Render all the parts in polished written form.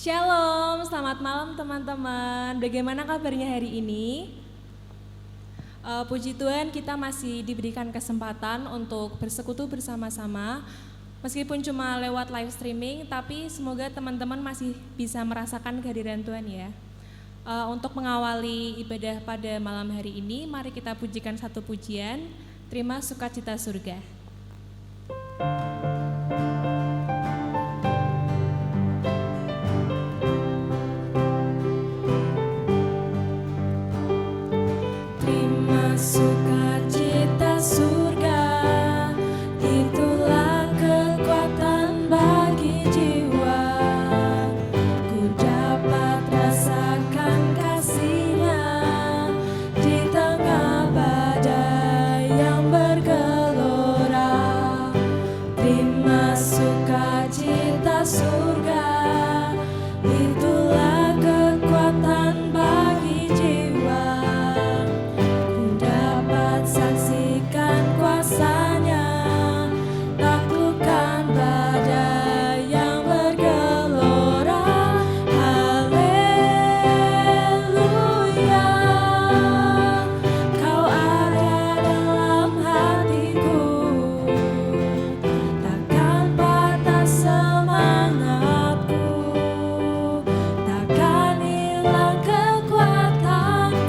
Shalom, selamat malam teman-teman. Bagaimana kabarnya hari ini? Puji Tuhan kita masih diberikan kesempatan untuk bersekutu bersama-sama. Meskipun cuma lewat live streaming, tapi semoga teman-teman masih bisa merasakan kehadiran Tuhan ya. Untuk mengawali ibadah pada malam hari ini, mari kita pujikan satu pujian, Terima Sukacita Surga. Sukacita surga, itulah kekuatan bagi jiwa. Ku dapat rasakan kasih-Nya di tengah badai yang bergelora. Terima sukacita surga, itulah kekuatan bagi jiwa. Saksikan kuasa-Nya, taklukkan badai yang bergelora. Haleluya, Kau ada dalam hatiku, takkan patah semangatku, takkan hilang kekuatanku.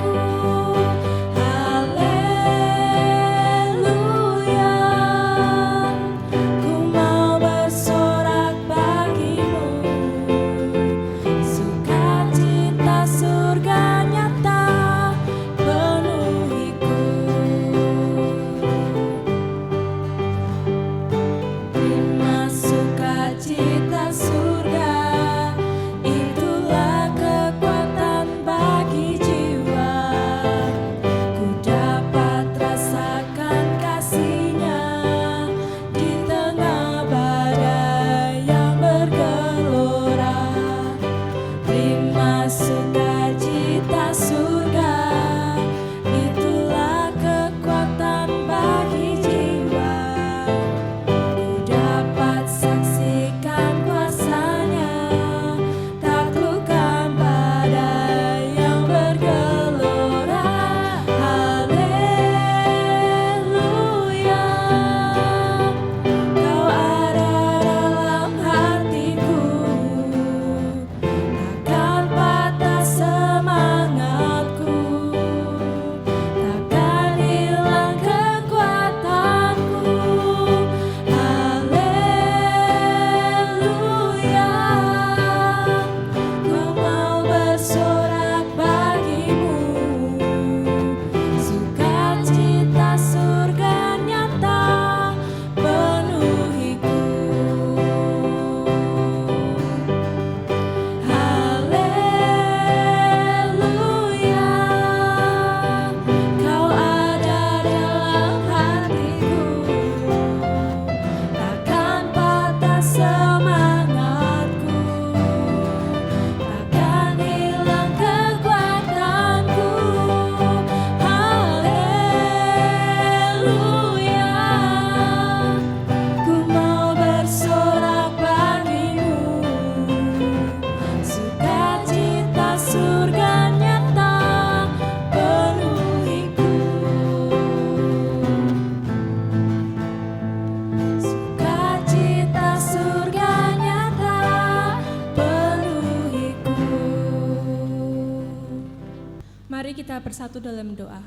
Mari kita bersatu dalam doa.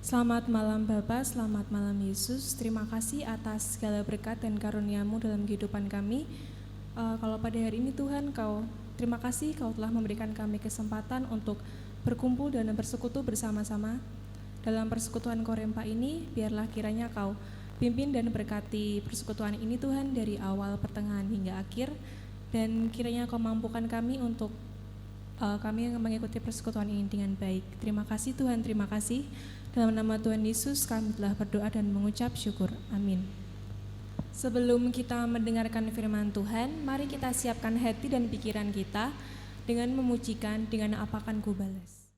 Selamat malam Bapa, selamat malam Yesus. Terima kasih atas segala berkat dan karunia-Mu dalam kehidupan kami. Kalau pada hari ini Tuhan, terima kasih Kau telah memberikan kami kesempatan untuk berkumpul dan bersekutu bersama-sama. Dalam persekutuan Korempa ini, biarlah kiranya Kau pimpin dan berkati persekutuan ini Tuhan dari awal, pertengahan hingga akhir. Dan kiranya Kau mampukan kami untuk kami yang mengikuti persekutuan ini dengan baik. Terima kasih Tuhan, terima kasih. Dalam nama Tuhan Yesus kami telah berdoa dan mengucap syukur. Amin. Sebelum kita mendengarkan firman Tuhan, mari kita siapkan hati dan pikiran kita dengan memujikan dengan apakan ku balas.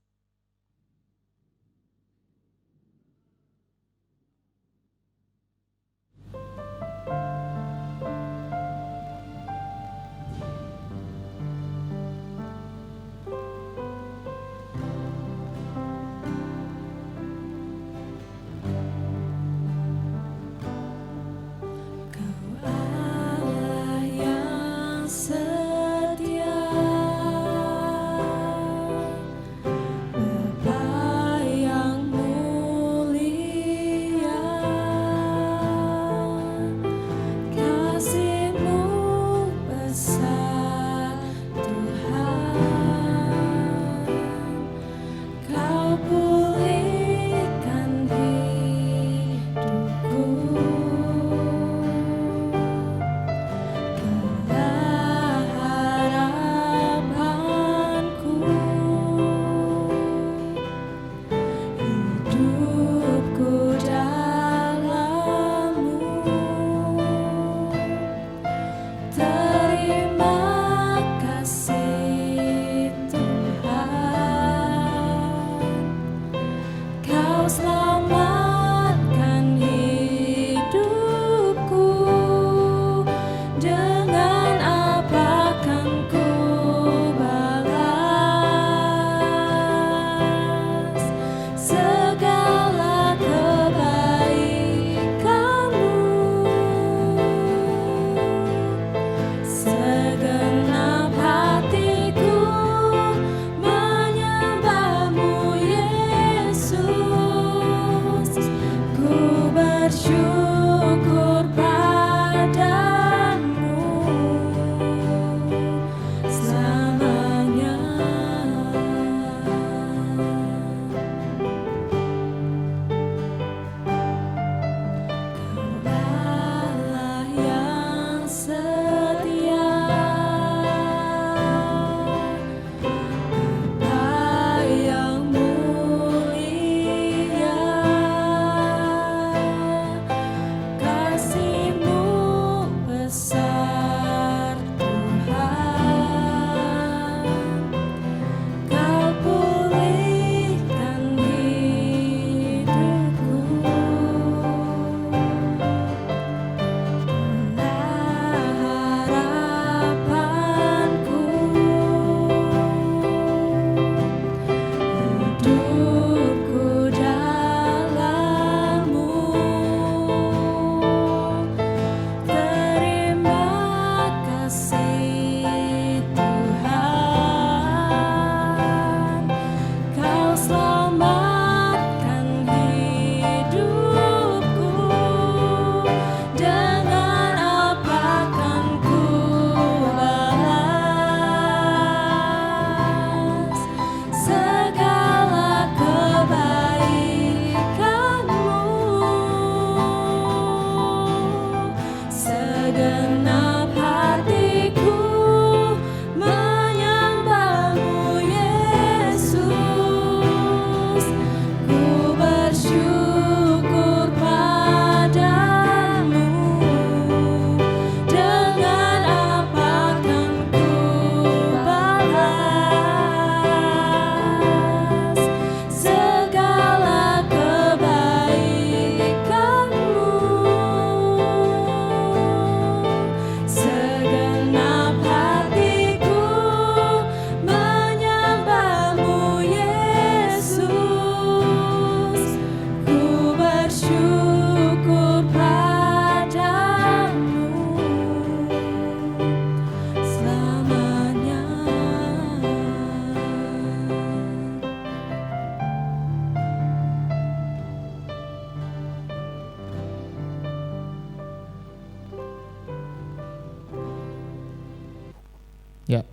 Ya,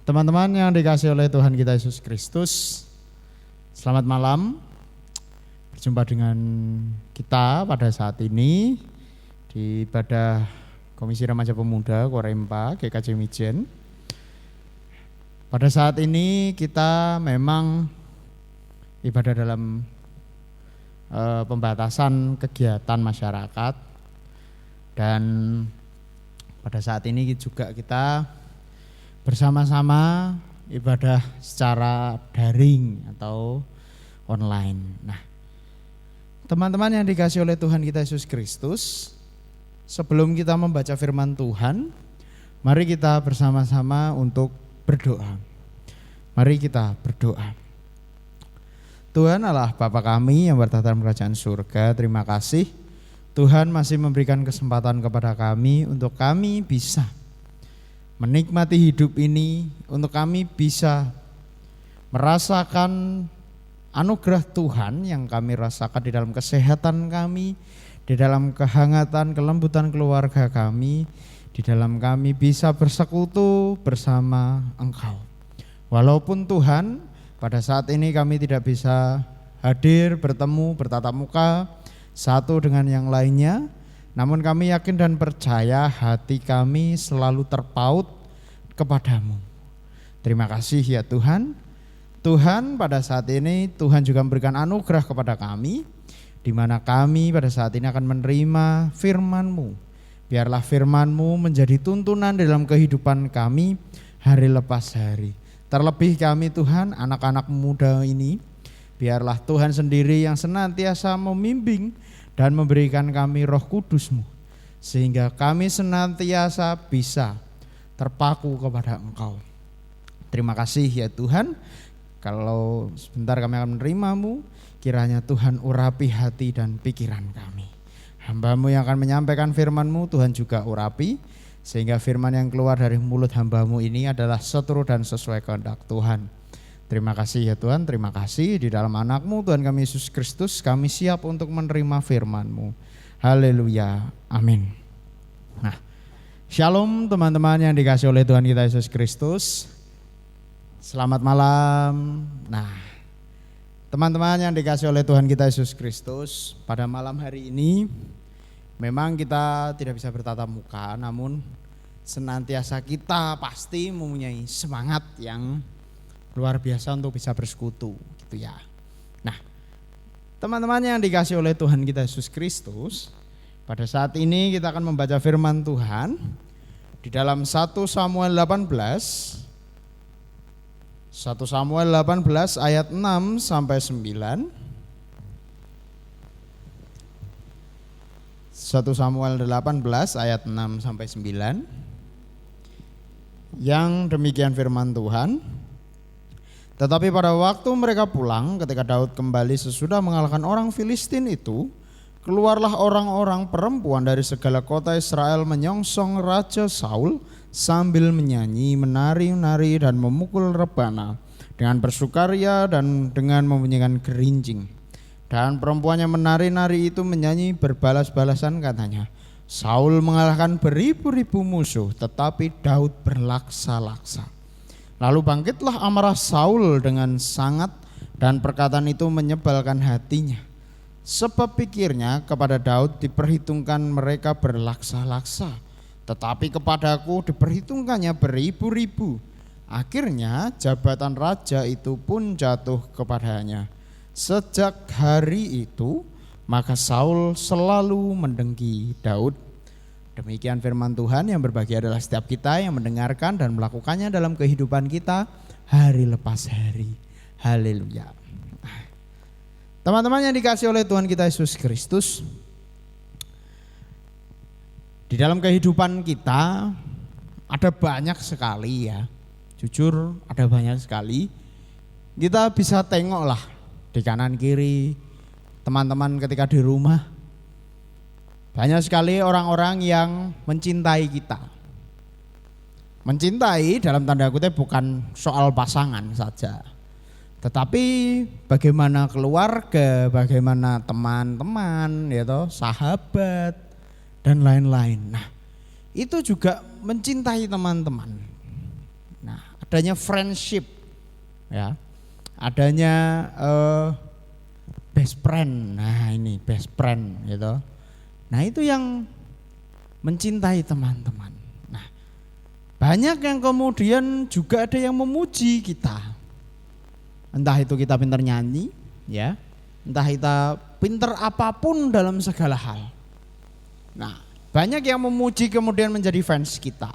teman-teman yang dikasihi oleh Tuhan kita Yesus Kristus, selamat malam. Berjumpa dengan kita pada saat ini di ibadah Komisi Remaja Pemuda Korempa GKJ Mijen. Pada saat ini kita memang ibadah dalam pembatasan kegiatan masyarakat, dan pada saat ini juga kita bersama-sama ibadah secara daring atau online. Nah, teman-teman yang dikasihi oleh Tuhan kita Yesus Kristus, sebelum kita membaca firman Tuhan, mari kita bersama-sama untuk berdoa. Mari kita berdoa. Tuhan Allah Bapa kami yang bertahta dalam kerajaan surga, terima kasih Tuhan masih memberikan kesempatan kepada kami untuk kami bisa menikmati hidup ini, untuk kami bisa merasakan anugerah Tuhan yang kami rasakan di dalam kesehatan kami, di dalam kehangatan, kelembutan keluarga kami, di dalam kami bisa bersekutu bersama Engkau. Walaupun Tuhan pada saat ini kami tidak bisa hadir, bertemu, bertatap muka satu dengan yang lainnya, namun kami yakin dan percaya hati kami selalu terpaut kepadamu. Terima kasih ya Tuhan. Tuhan, pada saat ini Tuhan juga memberikan anugerah kepada kami, di mana kami pada saat ini akan menerima firman-Mu. Biarlah firman-Mu menjadi tuntunan dalam kehidupan kami hari lepas hari. Terlebih kami Tuhan, anak-anak muda ini, biarlah Tuhan sendiri yang senantiasa membimbing dan memberikan kami Roh Kudus-Mu, sehingga kami senantiasa bisa terpaku kepada Engkau. Terima kasih ya Tuhan. Kalau sebentar kami akan menerimamu, kiranya Tuhan urapi hati dan pikiran kami. Hamba-Mu yang akan menyampaikan firman-Mu, Tuhan juga urapi, sehingga firman yang keluar dari mulut hamba-Mu ini adalah seturut dan sesuai kehendak Tuhan. Terima kasih ya Tuhan, terima kasih di dalam anak-Mu Tuhan kami Yesus Kristus, kami siap untuk menerima firman-Mu. Haleluya, amin. Nah, shalom teman-teman yang dikasih oleh Tuhan kita Yesus Kristus. Selamat malam. Nah, teman-teman yang dikasih oleh Tuhan kita Yesus Kristus, pada malam hari ini memang kita tidak bisa bertatap muka, namun senantiasa kita pasti mempunyai semangat yang luar biasa untuk bisa bersekutu gitu ya. Nah, teman-teman yang dikasih oleh Tuhan kita Yesus Kristus, pada saat ini kita akan membaca firman Tuhan di dalam 1 Samuel 18 ayat 6 sampai 9. 1 Samuel 18 ayat 6 sampai 9. Yang demikian firman Tuhan. Tetapi pada waktu mereka pulang, ketika Daud kembali sesudah mengalahkan orang Filistin itu, keluarlah orang-orang perempuan dari segala kota Israel menyongsong Raja Saul sambil menyanyi, menari-nari dan memukul rebana dengan bersukaria dan dengan membunyikan gerincing. Dan perempuannya menari-nari itu menyanyi berbalas-balasan, katanya, Saul mengalahkan beribu-ribu musuh, tetapi Daud berlaksa-laksa. Lalu bangkitlah amarah Saul dengan sangat, dan perkataan itu menyebalkan hatinya. Sebab pikirnya kepada Daud diperhitungkan mereka berlaksa-laksa, tetapi kepadaku diperhitungkannya beribu-ribu. Akhirnya jabatan raja itu pun jatuh kepadanya. Sejak hari itu maka Saul selalu mendengki Daud. Demikian firman Tuhan yang berbahagia adalah setiap kita yang mendengarkan dan melakukannya dalam kehidupan kita hari lepas hari. Haleluya. Teman-teman yang dikasih oleh Tuhan kita Yesus Kristus, di dalam kehidupan kita ada banyak sekali ya, jujur ada banyak sekali. Kita bisa tengoklah di kanan kiri, teman-teman ketika di rumah, banyak sekali orang-orang yang mencintai kita. Mencintai dalam tanda kutip bukan soal pasangan saja, tetapi bagaimana keluarga, bagaimana teman-teman, ya toh, sahabat dan lain-lain. Nah, itu juga mencintai teman-teman. Nah, adanya friendship, ya, adanya best friend. Nah, ini best friend, gitu. Nah, itu yang mencintai teman-teman. Nah, banyak yang kemudian juga ada yang memuji kita. Entah itu kita pintar nyanyi, ya, entah kita pintar apapun dalam segala hal. Nah, banyak yang memuji kemudian menjadi fans kita.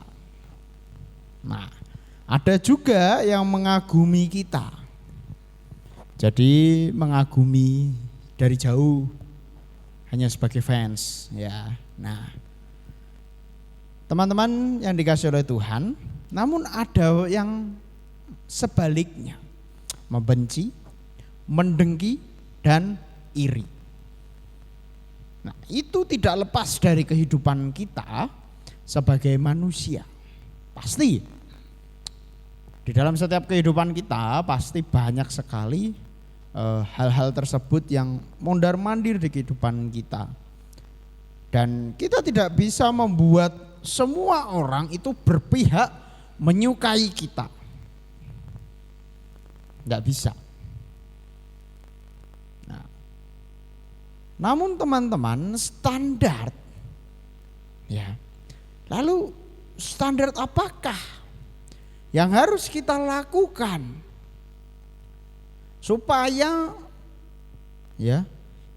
Nah, ada juga yang mengagumi kita. Jadi mengagumi dari jauh hanya sebagai fans, ya. Nah, teman-teman yang dikasih oleh Tuhan, namun ada yang sebaliknya, membenci, mendengki, dan iri. Nah, itu tidak lepas dari kehidupan kita sebagai manusia. Pasti di dalam setiap kehidupan kita pasti banyak sekali hal-hal tersebut yang mondar-mandir di kehidupan kita. Dan kita tidak bisa membuat semua orang itu berpihak menyukai kita. Enggak bisa. Nah, namun teman-teman, standar, ya. Lalu standar apakah yang harus kita lakukan supaya ya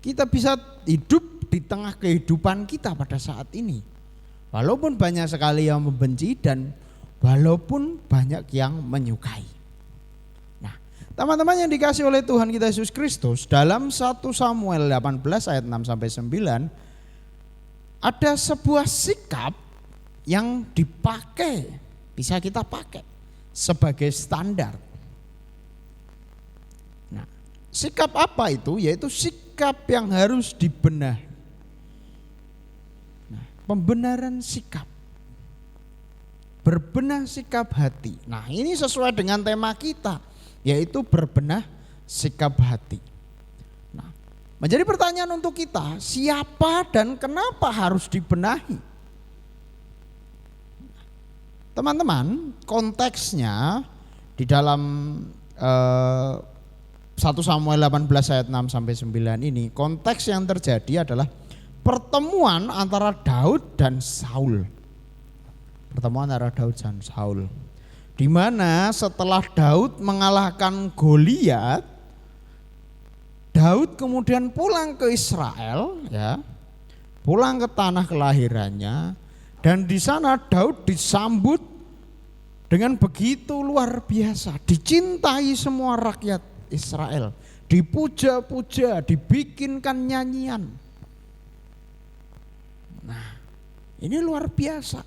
kita bisa hidup di tengah kehidupan kita pada saat ini. Walaupun banyak sekali yang membenci dan walaupun banyak yang menyukai. Nah, teman-teman yang dikasih oleh Tuhan kita Yesus Kristus, dalam 1 Samuel 18 ayat 6 sampai 9 ada sebuah sikap yang dipakai, bisa kita pakai sebagai standar. Nah, sikap apa itu? Yaitu sikap yang harus dibenahi. Pembenaran sikap, berbenah sikap hati. Nah, ini sesuai dengan tema kita, yaitu berbenah sikap hati. Nah, menjadi pertanyaan untuk kita, siapa dan kenapa harus dibenahi? Teman-teman, konteksnya di dalam 1 Samuel 18 ayat 6 sampai 9 ini, konteks yang terjadi adalah pertemuan antara Daud dan Saul. Pertemuan antara Daud dan Saul. Di mana setelah Daud mengalahkan Goliat, Daud kemudian pulang ke Israel, ya, pulang ke tanah kelahirannya, dan di sana Daud disambut dengan begitu luar biasa, dicintai semua rakyat Israel, dipuja-puja, dibikinkan nyanyian. Nah, ini luar biasa.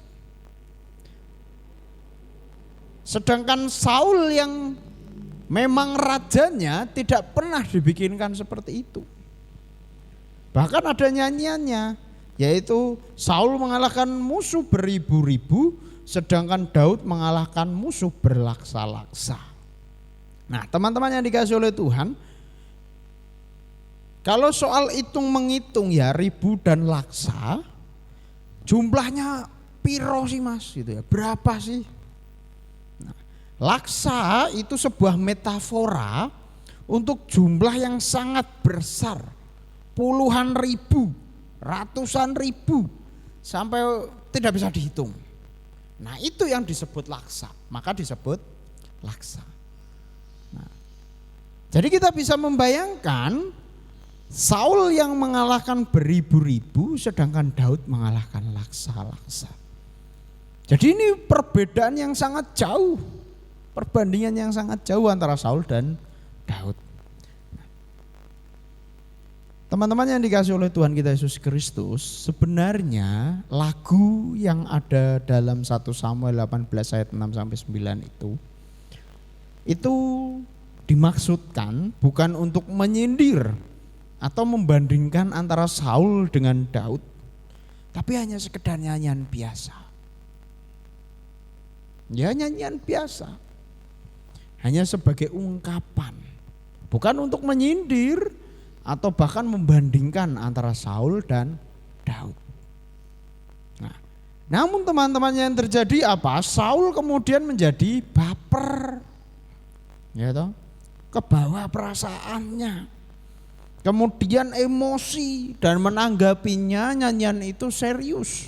Sedangkan Saul yang memang rajanya tidak pernah dibikinkan seperti itu. Bahkan ada nyanyiannya, yaitu Saul mengalahkan musuh beribu-ribu, sedangkan Daud mengalahkan musuh berlaksa-laksa. Nah, teman-teman yang dikasih oleh Tuhan, kalau soal hitung menghitung ya ribu dan laksa, jumlahnya piro sih mas gitu ya, berapa sih? Nah, laksa itu sebuah metafora untuk jumlah yang sangat besar, puluhan ribu, ratusan ribu, sampai tidak bisa dihitung. Nah, itu yang disebut laksa, maka disebut laksa. Nah, jadi kita bisa membayangkan Saul yang mengalahkan beribu-ribu, sedangkan Daud mengalahkan laksa-laksa. Jadi ini perbedaan yang sangat jauh, perbandingan yang sangat jauh antara Saul dan Daud. Teman-teman yang dikasih oleh Tuhan kita Yesus Kristus, sebenarnya lagu yang ada dalam 1 Samuel 18 ayat 6 sampai 9 itu dimaksudkan bukan untuk menyindir atau membandingkan antara Saul dengan Daud, tapi hanya sekedar nyanyian biasa. Ya, nyanyian biasa, hanya sebagai ungkapan, bukan untuk menyindir atau bahkan membandingkan antara Saul dan Daud. Nah, namun teman-teman yang terjadi apa? Saul kemudian menjadi baper, ya toh, kebawa perasaannya. Kemudian emosi dan menanggapinya nyanyian itu serius.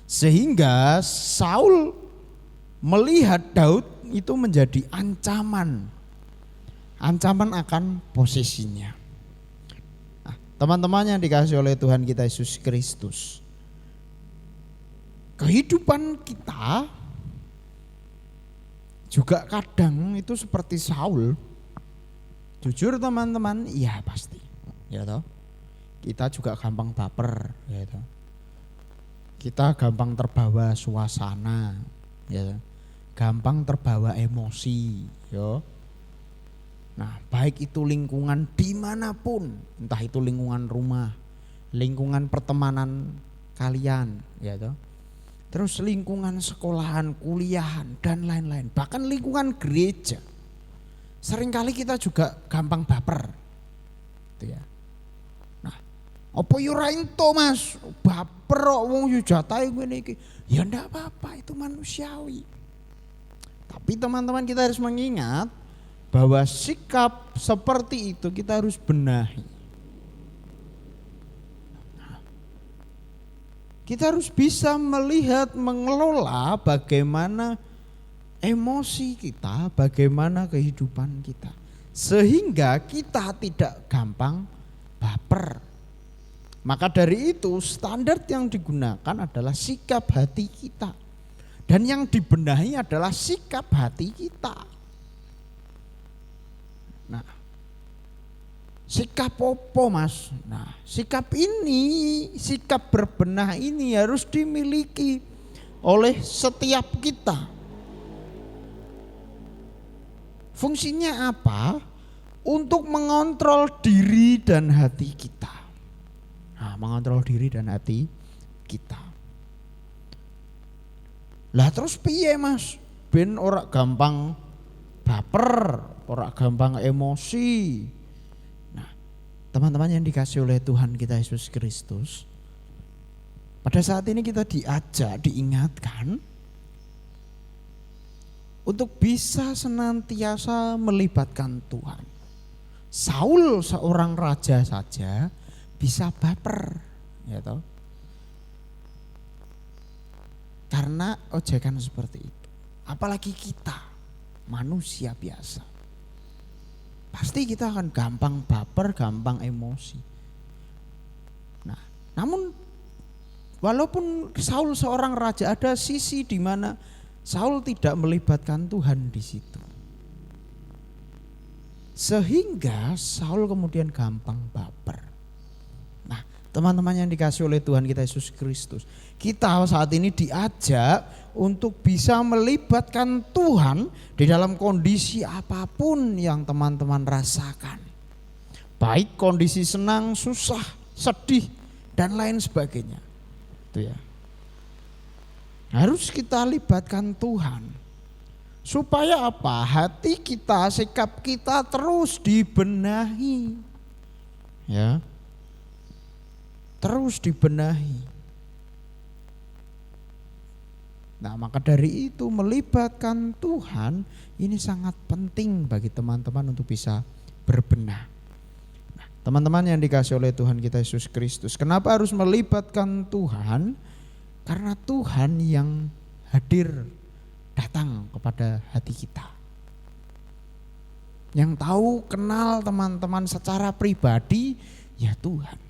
Sehingga Saul melihat Daud itu menjadi ancaman. Ancaman akan posisinya. Nah, teman-teman yang dikasih oleh Tuhan kita Yesus Kristus, kehidupan kita juga kadang itu seperti Saul. Jujur teman-teman, iya pasti, ya toh. Kita juga gampang baper, ya toh. Kita gampang terbawa suasana, ya toh. Gampang terbawa emosi, yo. Nah, baik itu lingkungan dimanapun, entah itu lingkungan rumah, lingkungan pertemanan kalian, ya toh. Terus lingkungan sekolahan, kuliahan dan lain-lain, bahkan lingkungan gereja. Seringkali kita juga gampang baper, gitu ya. Nah, apa yo ra ento mas, baper kok wong yo jatahe ngene iki. Ya ndak apa-apa, itu manusiawi. Tapi teman-teman kita harus mengingat bahwa sikap seperti itu kita harus benahi. Kita harus bisa melihat, mengelola bagaimana emosi kita, bagaimana kehidupan kita. sehingga kita tidak gampang baper. Maka dari itu standar yang digunakan adalah sikap hati kita. Dan yang dibenahi adalah sikap hati kita. Nah, sikap apa mas? Nah, sikap ini, sikap berbenah ini harus dimiliki oleh setiap kita. Fungsinya apa? Untuk mengontrol diri dan hati kita. Nah, mengontrol diri dan hati kita. Lah terus piye mas? Ben ora gampang baper, ora gampang emosi. Nah, teman-teman yang dikasih oleh Tuhan kita Yesus Kristus, pada saat ini kita diajak, diingatkan untuk bisa senantiasa melibatkan Tuhan. Saul seorang raja saja bisa baper, ya toh. Karena ojekan seperti itu. Apalagi kita, manusia biasa. Pasti kita akan gampang baper, gampang emosi. Nah, namun walaupun Saul seorang raja, ada sisi di mana Saul tidak melibatkan Tuhan di situ. Sehingga Saul kemudian gampang baper. Nah, teman-teman yang dikasih oleh Tuhan kita Yesus Kristus, kita saat ini diajak untuk bisa melibatkan Tuhan di dalam kondisi apapun yang teman-teman rasakan. Baik kondisi senang, susah, sedih, dan lain sebagainya. Itu ya. Harus kita libatkan Tuhan. Supaya apa? Hati kita, sikap kita terus dibenahi. Ya. Terus dibenahi. Nah, maka dari itu melibatkan Tuhan ini sangat penting bagi teman-teman untuk bisa berbenah. Nah, teman-teman yang dikasih oleh Tuhan kita Yesus Kristus, kenapa harus melibatkan Tuhan? Karena Tuhan yang hadir datang kepada hati kita. Yang tahu kenal teman-teman secara pribadi ya Tuhan.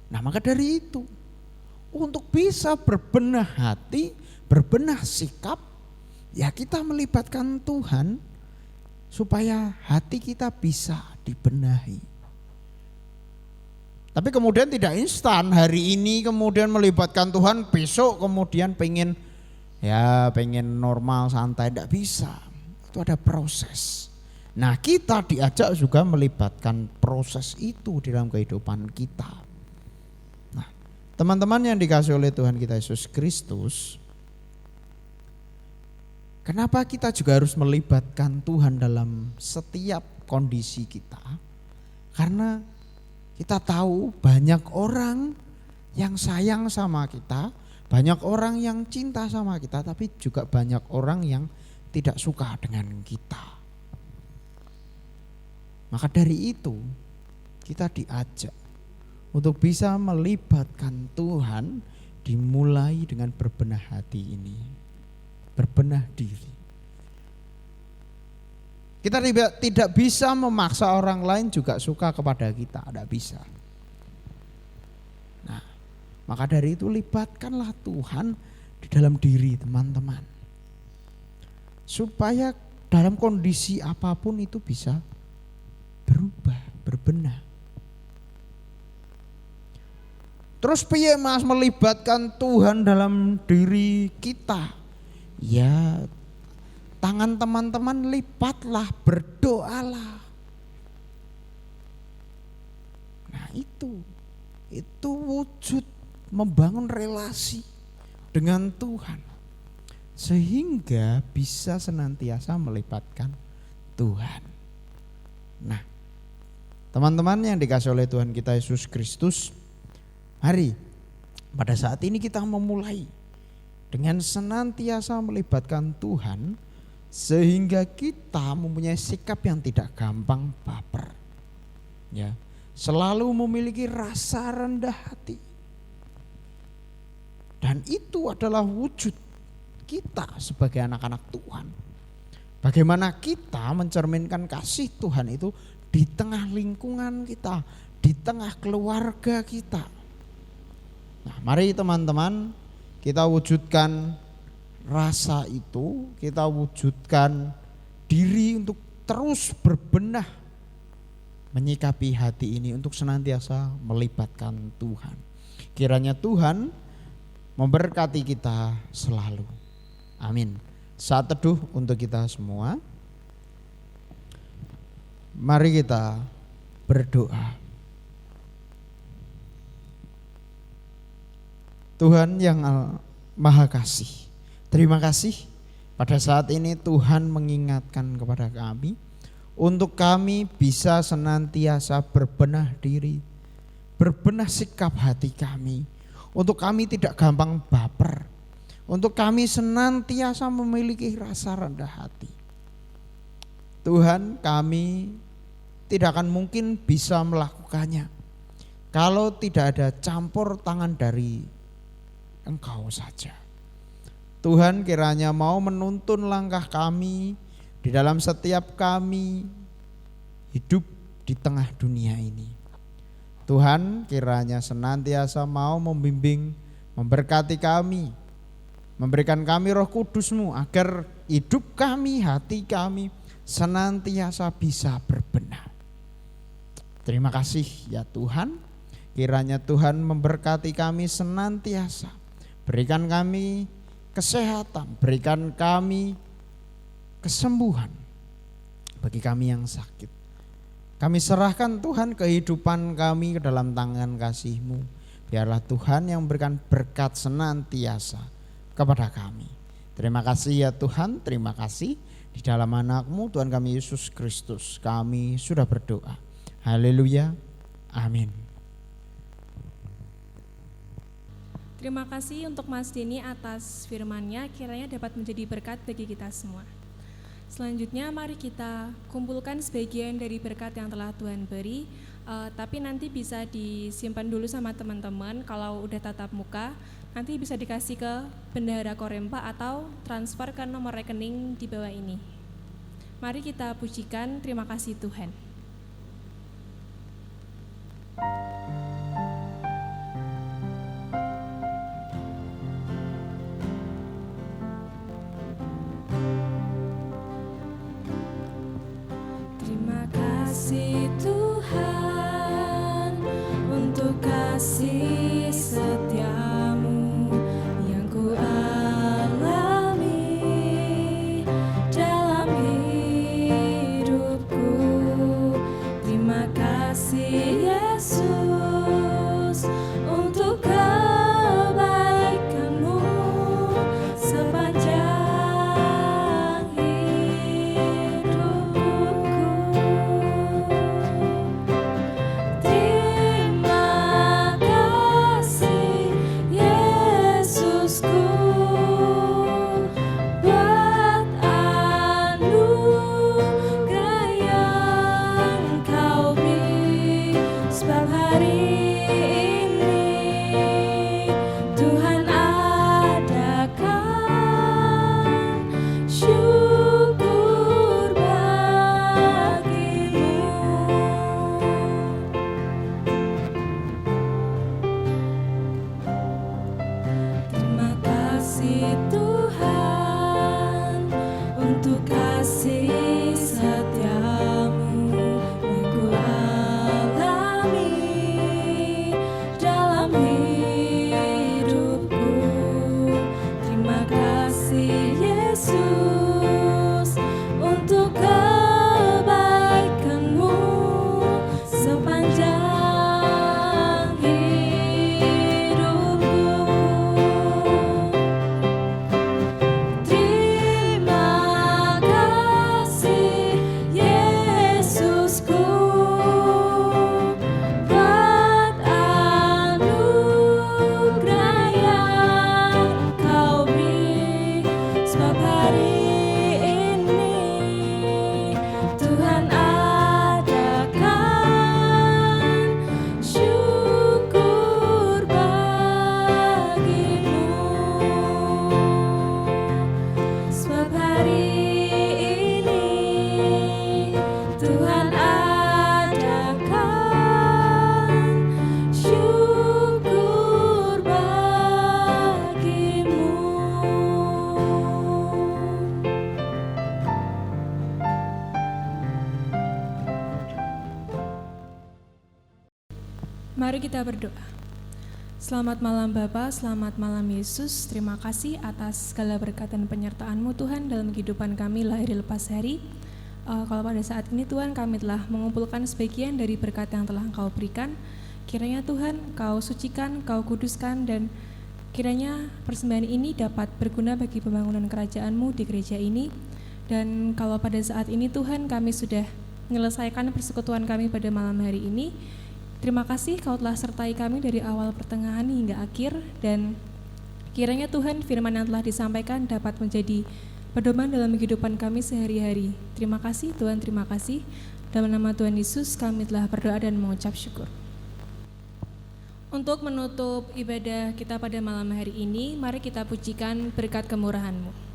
Nah, maka dari itu untuk bisa berbenah hati, berbenah sikap, ya kita melibatkan Tuhan supaya hati kita bisa dibenahi. Tapi kemudian tidak instan, hari ini kemudian melibatkan Tuhan, besok kemudian pengen normal, santai, tidak bisa. Itu ada proses. Nah, kita diajak juga melibatkan proses itu di dalam kehidupan kita. Nah, teman-teman yang dikasih oleh Tuhan kita Yesus Kristus, kenapa kita juga harus melibatkan Tuhan dalam setiap kondisi kita? Karena kita tahu banyak orang yang sayang sama kita, banyak orang yang cinta sama kita, tapi juga banyak orang yang tidak suka dengan kita. Maka dari itu kita diajak untuk bisa melibatkan Tuhan, dimulai dengan berbenah hati ini, berbenah diri. Kita tidak bisa memaksa orang lain juga suka kepada kita, tidak bisa. Nah, maka dari itu libatkanlah Tuhan di dalam diri teman-teman. Supaya dalam kondisi apapun itu bisa berubah, berbenah. Terus piye mas melibatkan Tuhan dalam diri kita? Ya, tangan teman-teman lipatlah, berdoalah. Nah itu wujud membangun relasi dengan Tuhan. Sehingga bisa senantiasa melibatkan Tuhan. Nah, teman-teman yang dikasih oleh Tuhan kita Yesus Kristus, mari pada saat ini kita memulai dengan senantiasa melibatkan Tuhan, sehingga kita mempunyai sikap yang tidak gampang baper, ya, selalu memiliki rasa rendah hati, dan itu adalah wujud kita sebagai anak-anak Tuhan. Bagaimana kita mencerminkan kasih Tuhan itu di tengah lingkungan kita, di tengah keluarga kita. Nah, mari teman-teman kita wujudkan rasa itu, kita wujudkan diri untuk terus berbenah menyikapi hati ini untuk senantiasa melibatkan Tuhan. Kiranya Tuhan memberkati kita selalu. Amin. Saat teduh untuk kita semua. Mari kita berdoa. Tuhan yang Maha Kasih, terima kasih pada saat ini Tuhan mengingatkan kepada kami untuk kami bisa senantiasa berbenah diri, berbenah sikap hati kami, untuk kami tidak gampang baper, untuk kami senantiasa memiliki rasa rendah hati. Tuhan, kami tidak akan mungkin bisa melakukannya kalau tidak ada campur tangan dari Engkau saja. Tuhan, kiranya mau menuntun langkah kami di dalam setiap kami hidup di tengah dunia ini. Tuhan, kiranya senantiasa mau membimbing, memberkati kami, memberikan kami Roh Kudus-Mu agar hidup kami, hati kami senantiasa bisa berbenah. Terima kasih ya Tuhan, kiranya Tuhan memberkati kami senantiasa, berikan kami kesehatan, berikan kami kesembuhan bagi kami yang sakit. Kami serahkan Tuhan kehidupan kami ke dalam tangan kasih-Mu. Biarlah Tuhan yang memberikan berkat senantiasa kepada kami. Terima kasih ya Tuhan, terima kasih. Di dalam anak-Mu Tuhan kami Yesus Kristus kami sudah berdoa. Haleluya, amin. Terima kasih untuk Mas Dini atas firman-Nya, kiranya dapat menjadi berkat bagi kita semua. Selanjutnya mari kita kumpulkan sebagian dari berkat yang telah Tuhan beri, tapi nanti bisa disimpan dulu sama teman-teman. Kalau udah tatap muka, nanti bisa dikasih ke Bendahara Korempa atau transfer ke nomor rekening di bawah ini. Mari kita pujikan terima kasih Tuhan. Tuhan untuk kasih setia-Mu yang ku alami dalam hidupku. Terima kasih Yesus untuk kebaikan-Mu sepanjang hidupku. Sebab hari ini Mari kita berdoa. Selamat malam Bapa, selamat malam Yesus. Terima kasih atas segala berkat dan penyertaan-Mu Tuhan dalam kehidupan kami lahir lepas hari. Kalau pada saat ini Tuhan kami telah mengumpulkan sebagian dari berkat yang telah Engkau berikan. Kiranya Tuhan Kau sucikan, Kau kuduskan, dan kiranya persembahan ini dapat berguna bagi pembangunan kerajaan-Mu di gereja ini. Dan kalau pada saat ini Tuhan kami sudah menyelesaikan persekutuan kami pada malam hari ini, terima kasih Kau telah sertai kami dari awal pertengahan hingga akhir, dan kiranya Tuhan firman yang telah disampaikan dapat menjadi pedoman dalam kehidupan kami sehari-hari. Terima kasih Tuhan, terima kasih. Dalam nama Tuhan Yesus kami telah berdoa dan mengucap syukur. Untuk menutup ibadah kita pada malam hari ini, mari kita pujikan berkat kemurahan-Mu.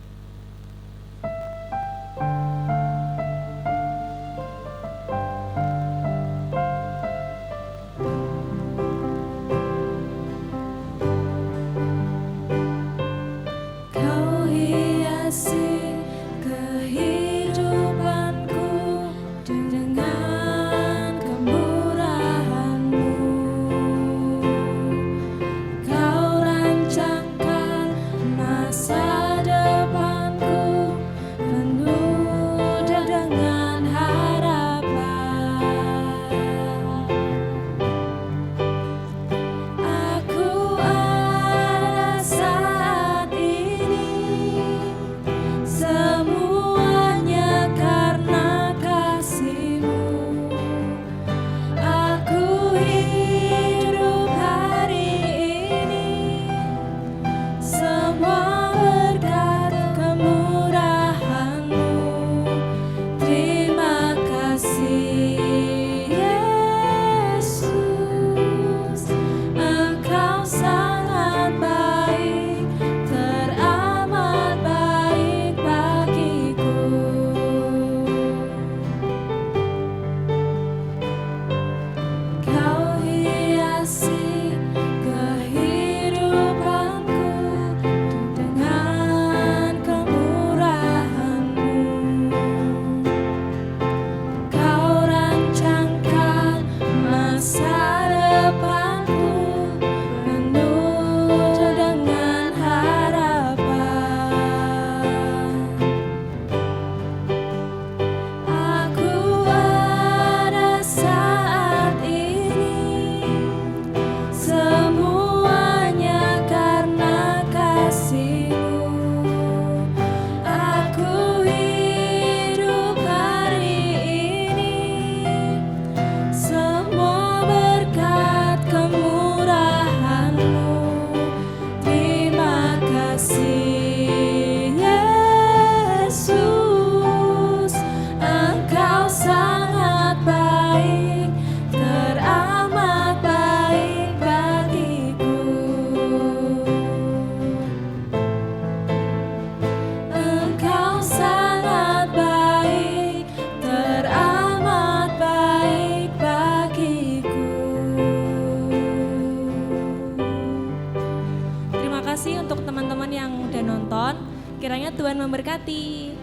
Kau hiasi kehidupanku dengan kemurahan-Mu. Kau rancangkan masa depanku penuh dengan harapan. Aku ada saat ini, semuanya karena kasih-Mu. Aku hidup hari ini, semua berkat kemurahan-Mu. Terima kasih Yesus, Engkau sangat baik, teramat baik bagiku. Kau hiasi kehidupanku dengan kemurahan-Mu. Kau rancangkan masa depanku penuh dengan harapan. Aku ada saat ini, semuanya karena kasih-Mu. Aku hidup hari ini, semua berkat kemurahan-Mu. Terima kasih Yesus, Engkau sangat baik, teramat baik bagiku. Engkau sangat baik, teramat baik bagiku. Terima kasih untuk teman-teman yang udah nonton. Kiranya Tuhan memberkati.